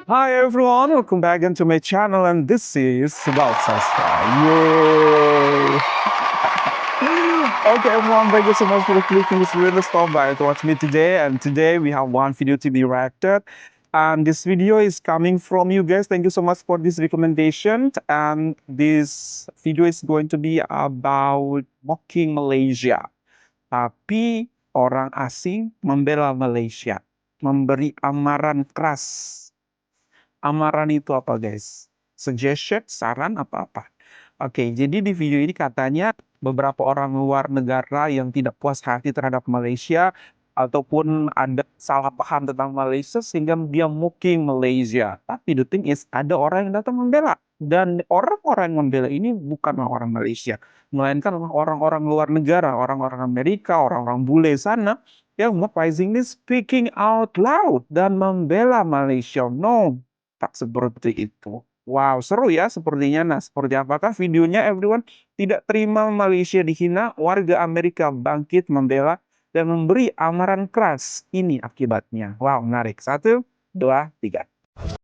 Hi everyone, welcome back into my channel and this is about Sastra. Yay! Okay everyone, thank you so much for clicking this little stop by to watch me today, and today we have one video to be reacted, and this video is coming from you guys. Thank you so much for this recommendation, and this video is going to be about mocking Malaysia. Tapi orang asing membela Malaysia, memberi amaran keras. Amaran itu apa guys? Suggestion, saran, apa-apa? Oke, jadi di video ini katanya beberapa orang luar negara yang tidak puas hati terhadap Malaysia ataupun ada salah paham tentang Malaysia sehingga dia mocking Malaysia. Tapi the thing is ada orang yang datang membela, dan orang-orang yang membela ini bukanlah orang Malaysia, melainkan orang-orang luar negara, orang-orang Amerika, orang-orang bule sana yang surprisingly speaking out loud dan membela Malaysia. No, tak seperti itu. Wow, seru ya sepertinya. Nah, seperti apakah videonya everyone? Tidak terima Malaysia dihina, warga Amerika bangkit membela dan memberi amaran keras. Ini akibatnya. Wow, menarik. 1, 2, 3.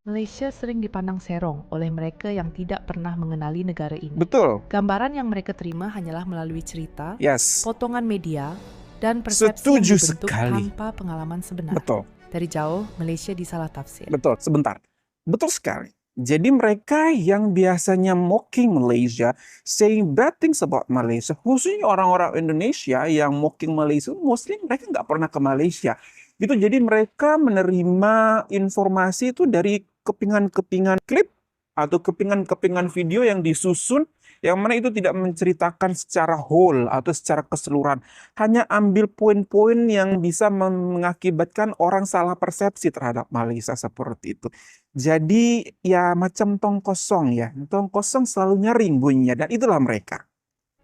Malaysia sering dipandang serong oleh mereka yang tidak pernah mengenali negara ini. Betul. Gambaran yang mereka terima hanyalah melalui cerita, Yes. potongan media, dan persepsi Setuju yang dibentuk sekali. tanpa pengalaman sebenar. Betul. Dari jauh, Malaysia disalah tafsir. Betul. Sebentar. Betul sekali. Jadi mereka yang biasanya mocking Malaysia, saying bad things about Malaysia, khususnya orang-orang Indonesia yang mocking Malaysia, mostly mereka nggak pernah ke Malaysia. Gitu. Jadi mereka menerima informasi itu dari kepingan-kepingan klip atau kepingan-kepingan video yang disusun, yang mana itu tidak menceritakan secara whole atau secara keseluruhan. Hanya ambil poin-poin yang bisa mengakibatkan orang salah persepsi terhadap Malaysia seperti itu. Jadi ya macam tong kosong ya. Tong kosong selalu nyaring bunyinya, dan itulah mereka.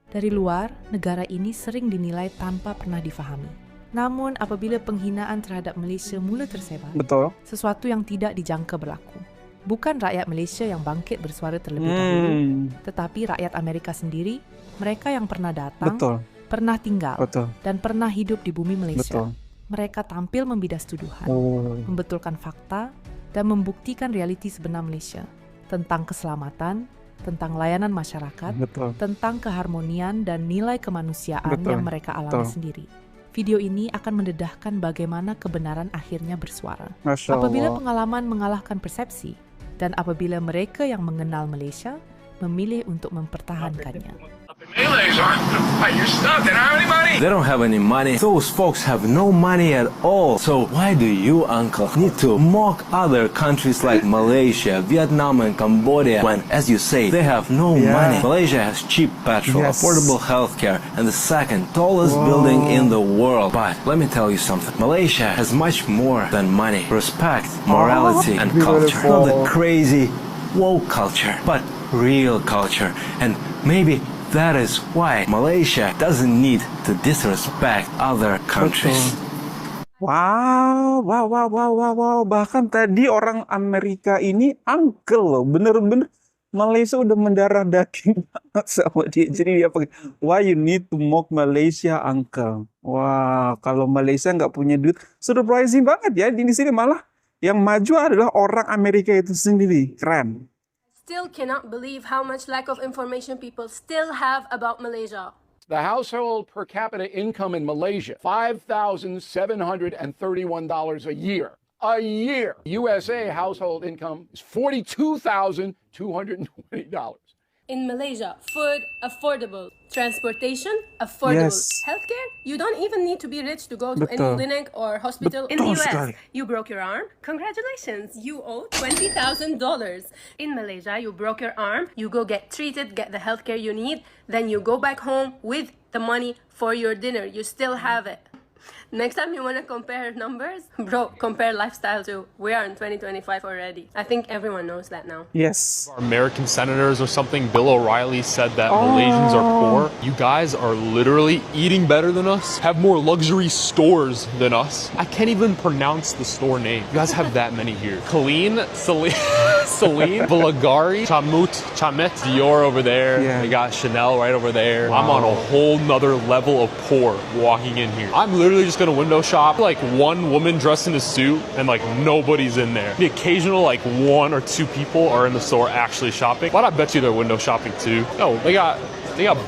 Dari luar, negara ini sering dinilai tanpa pernah difahami. Namun apabila penghinaan terhadap Malaysia mula tersebar, Betul. sesuatu yang tidak dijangka berlaku. Bukan rakyat Malaysia yang bangkit bersuara terlebih dahulu, tetapi rakyat Amerika sendiri, mereka yang pernah datang, Betul. pernah tinggal, Betul. dan pernah hidup di bumi Malaysia. Betul. Mereka tampil membidas tuduhan, Oh. membetulkan fakta, dan membuktikan realiti sebenar Malaysia tentang keselamatan, tentang layanan masyarakat, Betul. tentang keharmonian dan nilai kemanusiaan Betul. yang mereka alami Betul. sendiri. Video ini akan mendedahkan bagaimana kebenaran akhirnya bersuara. Masya Apabila Allah. pengalaman mengalahkan persepsi, dan apabila mereka yang mengenal Malaysia memilih untuk mempertahankannya. They don't have any money. Those folks have no money at all. So why do you, uncle, need to mock other countries like Malaysia, Vietnam, and Cambodia when, as you say, they have no Yeah. money? Malaysia has cheap petrol, Yes. affordable healthcare, and the second tallest building in the world. But let me tell you something. Malaysia has much more than money. Respect, morality, and culture. Not the crazy woke culture, but real culture. And maybe that is why Malaysia doesn't need to disrespect other countries. Wow, wow, wow, wow, wow, wow. Bahkan tadi orang Amerika ini uncle loh, bener-bener Malaysia udah mendarah daging banget sama dia. Jadi dia pakai, why you need to mock Malaysia, uncle? Wah, kalau Malaysia nggak punya duit, surprising banget ya. Di sini malah yang maju adalah orang Amerika itu sendiri. Keren. Still cannot believe how much lack of information people still have about Malaysia. The household per capita income in Malaysia, $5,731 a year. A year. USA household income is $42,220. In Malaysia, food affordable, transportation affordable, Yes. healthcare you don't even need to be rich to go to any Betul. clinic or hospital. In the Betul US, sekali. you broke your arm. Congratulations, you owe $20,000. In Malaysia, you broke your arm. You go get treated, get the healthcare you need. Then you go back home with the money for your dinner. You still have it. Next time you want to compare numbers, bro, compare lifestyle too. We are in 2025 already. I think everyone knows that now. Yes. American senators or something, Bill O'Reilly said that Malaysians are poor. You guys are literally eating better than us, have more luxury stores than us. I can't even pronounce the store name. You guys have that many here. Celine, Celine, Bulgari, Chamet, Dior over there. Yeah. They got Chanel right over there. I'm Wow. on a whole nother level of poor walking in here. I'm literally just gonna window shop, like one woman dressed in a suit and like nobody's in there. The occasional like one or two people are in the store actually shopping. But I bet you they're window shopping too. No, they got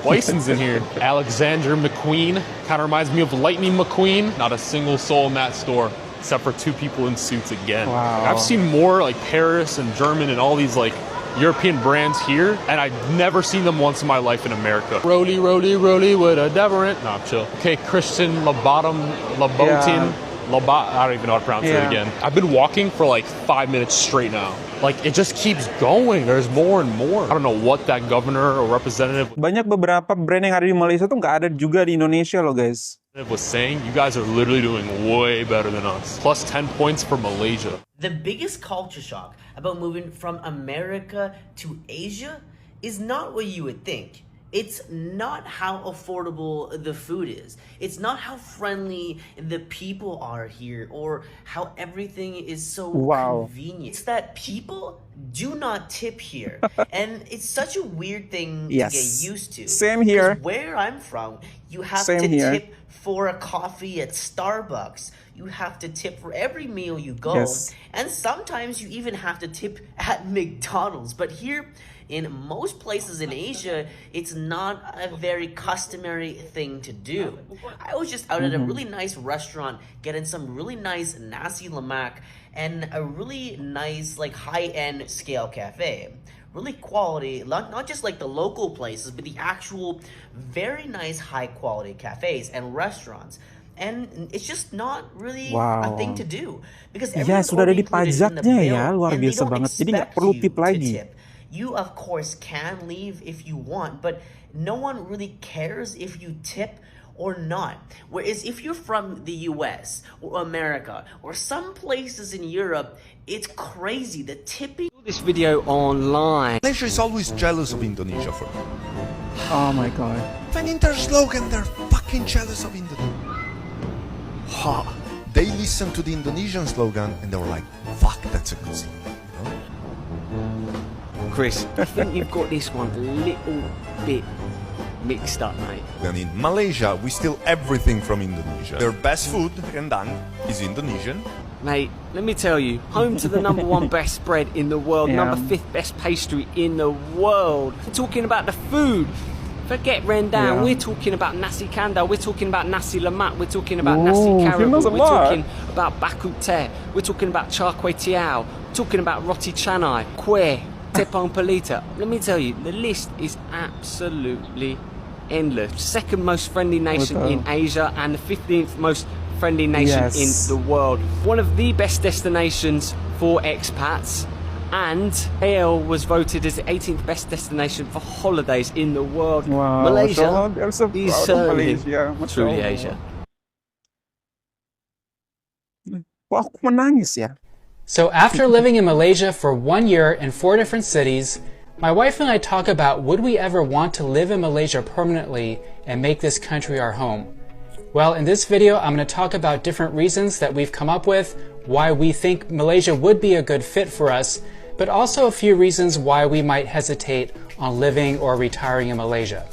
Bisons in here. Alexander McQueen. Kind of reminds me of Lightning McQueen. Not a single soul in that store, except for two people in suits again. Wow. I've seen more like Paris and German and all these like European brands here, and I've never seen them once in my life in America. Roly, roly, roly with a deodorant. Nah, chill. Okay, Christian Labotin. Yeah. I don't even know how to pronounce it Yeah. again. I've been walking for like 5 minutes straight now. Like, it just keeps going. There's more and more. I don't know what that governor or representative Banyak beberapa brand yang ada di Malaysia tuh nggak ada juga di Indonesia loh guys. was saying. You guys are literally doing way better than us. Plus 10 points for Malaysia. The biggest culture shock about moving from America to Asia is not what you would think. It's not how affordable the food is. It's not how friendly the people are here or how everything is so Wow. convenient. It's that people do not tip here. And it's such a weird thing Yes. to get used to. Same here. 'Cause where I'm from, you have Same to here. tip for a coffee at Starbucks. You have to tip for every meal you go. Yes. And sometimes you even have to tip at McDonald's. But here, in most places in Asia, it's not a very customary thing to do. I was just out at a really nice restaurant getting some really nice nasi lemak and a really nice like high-end scale cafe. Really quality, not just like the local places, but the actual very nice high quality cafes and restaurants. And it's just not really a Wow. thing to do because Ya, everything's sudah ada already di included in the pajaknya bill, ya, luar and they biasa don't banget. Jadi nggak expect perlu you tip to lagi. tip. You of course can leave if you want, but no one really cares if you tip or not. Whereas if you're from the US or America or some places in Europe, it's crazy. The tipping. This video online. Malaysia is always jealous of Indonesia for me. Oh my god. Even in their slogan, they're fucking jealous of Indonesia. Ha! They listened to the Indonesian slogan and they were like, fuck, that's a good slogan. You know? Chris, I think you've got this one a little bit mixed up, mate. And in Malaysia, we steal everything from Indonesia. Their best food, rendang, is Indonesian. Mate, let me tell you, home to the number one best spread in the world, Yeah. number 5th best pastry in the world. We're talking about the food. Forget rendang, Yeah. we're talking about nasi kandar, we're talking about nasi lemak, we're talking about Ooh, nasi he carrot, knows a we're lot. talking about bak kut teh, we're talking about char kway teow, talking about roti canai, kueh, tepung palita. Let me tell you, the list is absolutely endless. Second most friendly nation Betul. in Asia and the 15th most friendly nation Yes. in the world. One of the best destinations for expats, and KL was voted as the 18th best destination for holidays in the world. Wow, Malaysia Masya Allah, they're so is proud of certainly Malaysia. Masya truly Allah. Asia. Wah, aku menangis ya. So after living in Malaysia for 1 year in 4 different cities, my wife and I talk about would we ever want to live in Malaysia permanently and make this country our home? Well, in this video, I'm going to talk about different reasons that we've come up with, why we think Malaysia would be a good fit for us, but also a few reasons why we might hesitate on living or retiring in Malaysia.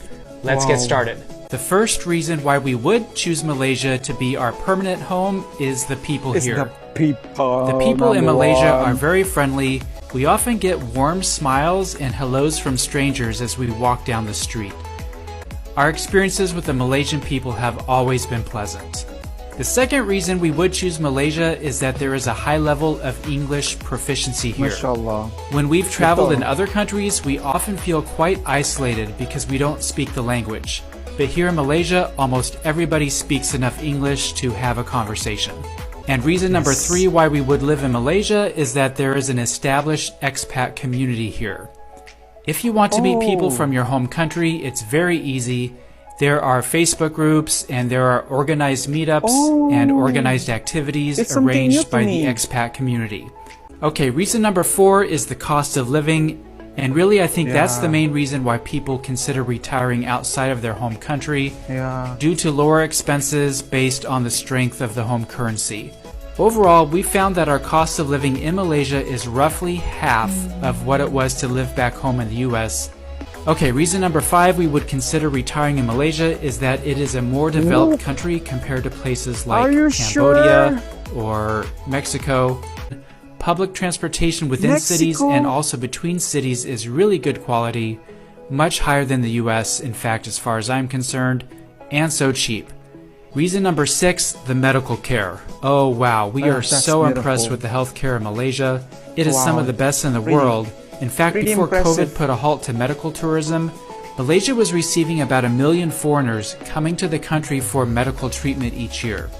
Let's get Wow. started. The first reason why we would choose Malaysia to be our permanent home is the people It's here. the people. The people in number Malaysia one. are very friendly. We often get warm smiles and hellos from strangers as we walk down the street. Our experiences with the Malaysian people have always been pleasant. The second reason we would choose Malaysia is that there is a high level of English proficiency here. Masya Allah. When we've traveled in Betul. other countries, we often feel quite isolated because we don't speak the language. But here in Malaysia, almost everybody speaks enough English to have a conversation. And reason number 3 why we would live in Malaysia is that there is an established expat community here. If you want to meet people from your home country, it's very easy. There are Facebook groups and there are organized meetups and organized activities It's something new arranged to by the me. expat community. Okay, reason number 4 is the cost of living. And really, I think that's the Yeah. main reason why people consider retiring outside of their home country Ya. due to lower expenses based on the strength of the home currency. Overall, we found that our cost of living in Malaysia is roughly half of what it was to live back home in the US. Okay, reason number 5 we would consider retiring in Malaysia is that it is a more developed country compared to places like Cambodia or Mexico. Public transportation within cities and also between cities is really good quality, much higher than the US, in fact, as far as I'm concerned, and so cheap. Reason number 6, the medical care. Oh wow, we are so impressed with the healthcare in Malaysia. It is some of the best in the world. In fact, before COVID put a halt to medical tourism, Malaysia was receiving about 1 million foreigners coming to the country for medical treatment each year.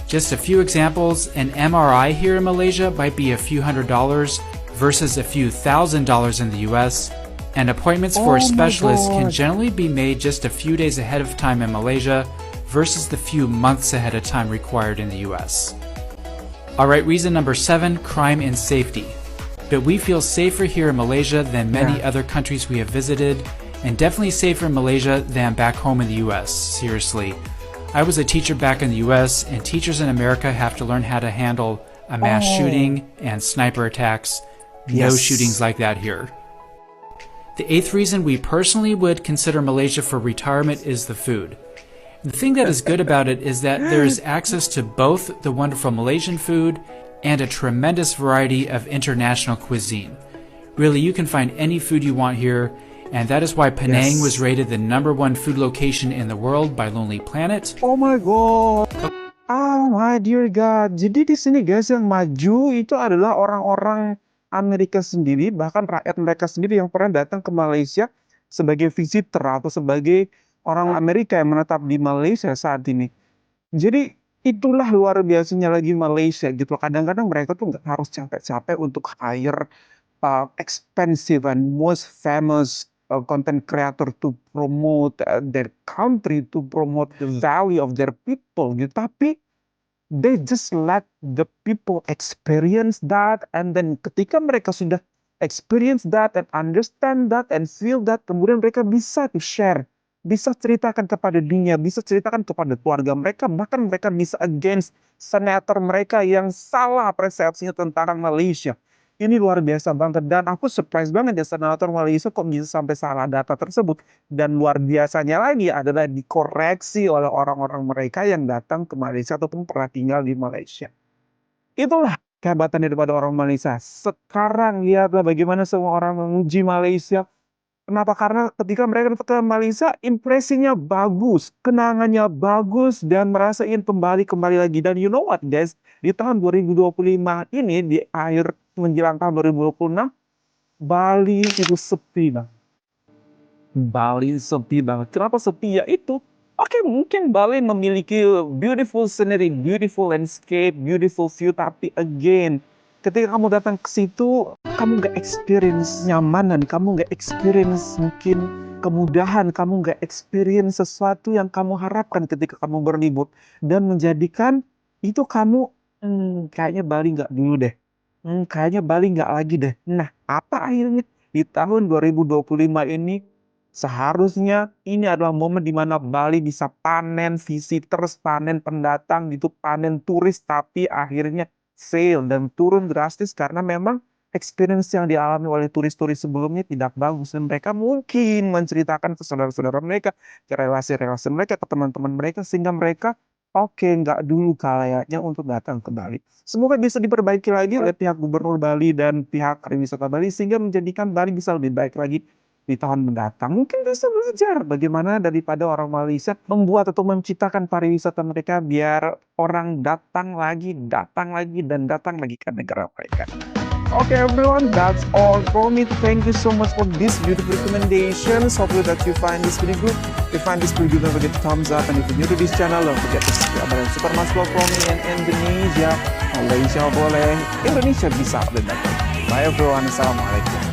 Just a few examples, an MRI here in Malaysia might be a few $100s versus a few $1,000s in the US, and appointments for a specialist can generally be made just a few days ahead of time in Malaysia versus the few months ahead of time required in the US. Alright, reason number 7, crime and safety. But we feel safer here in Malaysia than many other countries we have visited, and definitely safer in Malaysia than back home in the US, seriously. I was a teacher back in the US, and teachers in America have to learn how to handle a mass shooting and sniper attacks. No shootings like that here. The 8th reason we personally would consider Malaysia for retirement is the food. The thing that is good about it is that there is access to both the wonderful Malaysian food and a tremendous variety of international cuisine. Really, you can find any food you want here, and that is why Penang was rated the #1 food location in the world by Lonely Planet. Oh my god. Oh my dear god. Jadi di sini guys yang maju itu adalah orang-orang Amerika sendiri, bahkan rakyat mereka sendiri yang pernah datang ke Malaysia sebagai visitor atau sebagai orang Amerika yang menetap di Malaysia saat ini. Jadi itulah luar biasanya lagi Malaysia gitu. Kadang-kadang mereka tuh nggak harus capek-capek untuk hire expensive and most famous content creator to promote their country, to promote the value of their people gitu. Tapi they just let the people experience that, and then ketika mereka sudah experience that and understand that and feel that, kemudian mereka bisa to share, bisa ceritakan kepada dunia, bisa ceritakan kepada keluarga mereka, bahkan mereka bisa against senator mereka yang salah persepsinya tentang Malaysia. Ini luar biasa banget, dan aku surprise banget ya senator Malaysia kok bisa sampai salah data tersebut. Dan luar biasanya lagi adalah dikoreksi oleh orang-orang mereka yang datang ke Malaysia ataupun pernah tinggal di Malaysia. Itulah kehebatan daripada orang Malaysia. Sekarang lihatlah bagaimana semua orang menguji Malaysia. Kenapa? Karena ketika mereka datang ke Malaysia, impresinya bagus, kenangannya bagus, dan merasa ingin kembali lagi. Dan you know what guys, di tahun 2025 ini, di akhir menjelang tahun 2026, Bali itu sepi banget. Bali sepi banget. Kenapa sepi? Ya itu, oke, mungkin Bali memiliki beautiful scenery, beautiful landscape, beautiful view, tapi again, ketika kamu datang ke situ, kamu nggak experience nyamanan, kamu nggak experience mungkin kemudahan, kamu nggak experience sesuatu yang kamu harapkan ketika kamu berlibur, dan menjadikan itu kamu kayaknya Bali nggak dulu deh, kayaknya Bali nggak lagi deh. Nah, apa akhirnya di tahun 2025 ini seharusnya ini adalah momen di mana Bali bisa panen visitors, panen pendatang gitu, panen turis, tapi akhirnya fail dan turun drastis karena memang experience yang dialami oleh turis-turis sebelumnya tidak bagus, dan mereka mungkin menceritakan ke saudara-saudara mereka, ke relasi-relasi mereka, ke teman-teman mereka, sehingga mereka nggak dulu kayaknya untuk datang ke Bali. Semoga bisa diperbaiki lagi oleh pihak Gubernur Bali dan pihak pariwisata Bali sehingga menjadikan Bali bisa lebih baik lagi di tahun mendatang. Mungkin bisa belajar bagaimana daripada orang Malaysia membuat atau menciptakan pariwisata mereka biar orang datang lagi dan datang lagi ke negara mereka. Okay everyone, that's all for me. Thank you so much for this beautiful recommendations. Hopefully that you find this video good. If you find this video good, don't forget to thumbs up, and if you're new to this channel, don't forget to subscribe. Dan Super Mas Vlog from me in Indonesia. Malaysia boleh, Indonesia bisa lebih baik. Bye everyone, assalamualaikum.